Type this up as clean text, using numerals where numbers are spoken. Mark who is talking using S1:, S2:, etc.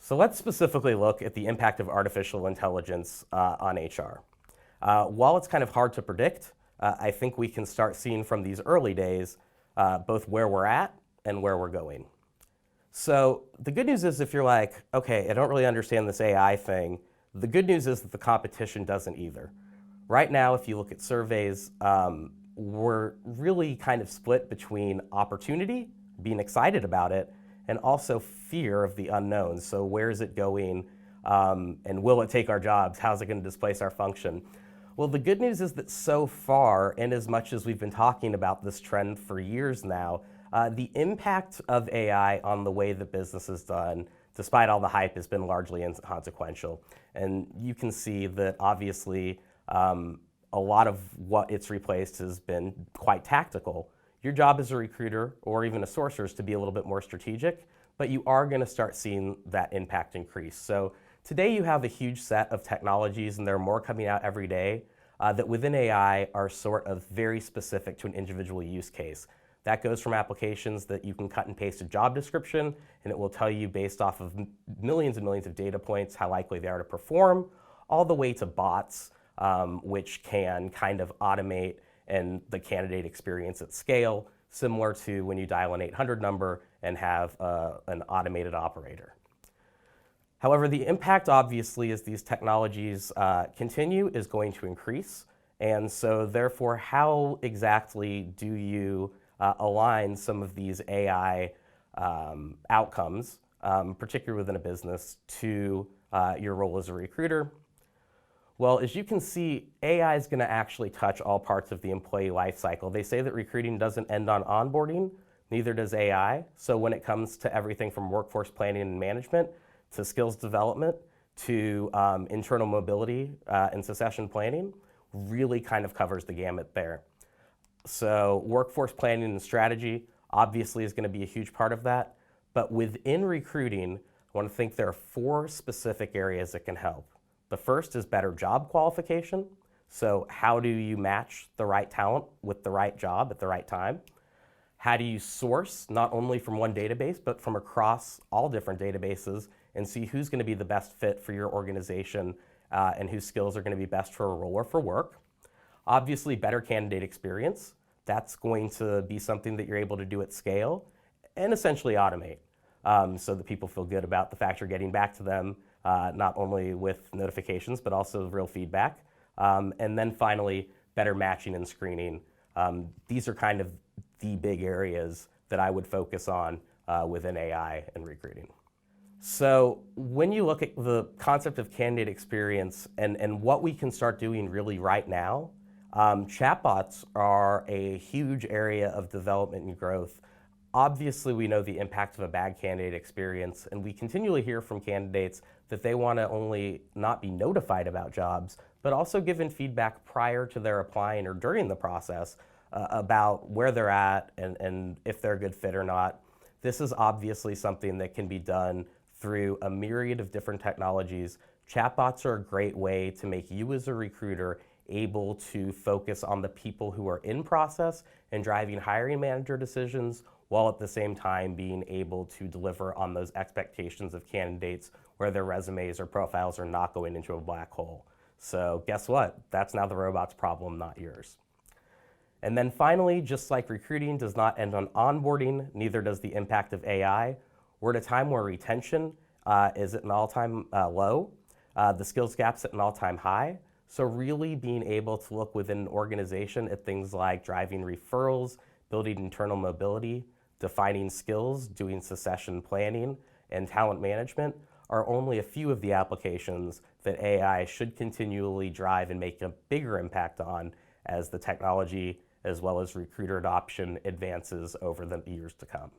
S1: So let's specifically look at the impact of artificial intelligence on HR. While it's kind of hard to predict, I think we can start seeing from these early days both where we're at and where we're going. So the good news is if you're like, okay, I don't really understand this AI thing, the good news is that the competition doesn't either. Right now, if you look at surveys, we're really kind of split between opportunity, being excited about it, and also fear of the unknown. So where is it going, and will it take our jobs? How's it going to displace our function? Well, the good news is that so far, and as much as we've been talking about this trend for years now, the impact of AI on the way that business is done, despite all the hype, has been largely inconsequential. And you can see that obviously a lot of what it's replaced has been quite tactical. Your job as a recruiter or even a sourcer is to be a little bit more strategic, but you are going to start seeing that impact increase. So today you have a huge set of technologies, and there are more coming out every day, that within AI are sort of very specific to an individual use case. That goes from applications that you can cut and paste a job description, and it will tell you based off of millions and millions of data points how likely they are to perform, all the way to bots, which can kind of automate and the candidate experience at scale, similar to when you dial an 800 number and have an automated operator. However, the impact, obviously, as these technologies continue, is going to increase. And so, therefore, how exactly do you align some of these AI outcomes, particularly within a business, to your role as a recruiter? Well, as you can see, AI is going to actually touch all parts of the employee lifecycle. They say that recruiting doesn't end on onboarding, neither does AI. So when it comes to everything from workforce planning and management to skills development to internal mobility and succession planning, really kind of covers the gamut there. So workforce planning and strategy obviously is going to be a huge part of that. But within recruiting, I want to think there are 4 specific areas that can help. The first is better job qualification. So how do you match the right talent with the right job at the right time? How do you source not only from one database, but from across all different databases and see who's going to be the best fit for your organization and whose skills are going to be best for a role or for work? Obviously, better candidate experience. That's going to be something that you're able to do at scale and essentially automate so that people feel good about the fact you're getting back to them, not only with notifications, but also real feedback. And then finally, better matching and screening. These are kind of the big areas that I would focus on within AI and recruiting. So when you look at the concept of candidate experience and what we can start doing really right now, chatbots are a huge area of development and growth. Obviously, we know the impact of a bad candidate experience, and we continually hear from candidates that they want to only not be notified about jobs, but also given feedback prior to their applying or during the process about where they're at and if they're a good fit or not. This is obviously something that can be done through a myriad of different technologies. Chatbots are a great way to make you as a recruiter able to focus on the people who are in process and driving hiring manager decisions, while at the same time being able to deliver on those expectations of candidates where their resumes or profiles are not going into a black hole. So guess what? That's now the robot's problem, not yours. And then finally, just like recruiting does not end on onboarding, neither does the impact of AI. We're at a time where retention is at an all-time low. The skills gap's at an all-time high. So really being able to look within an organization at things like driving referrals, building internal mobility, defining skills, doing succession planning, and talent management are only a few of the applications that AI should continually drive and make a bigger impact on as the technology as well as recruiter adoption advances over the years to come.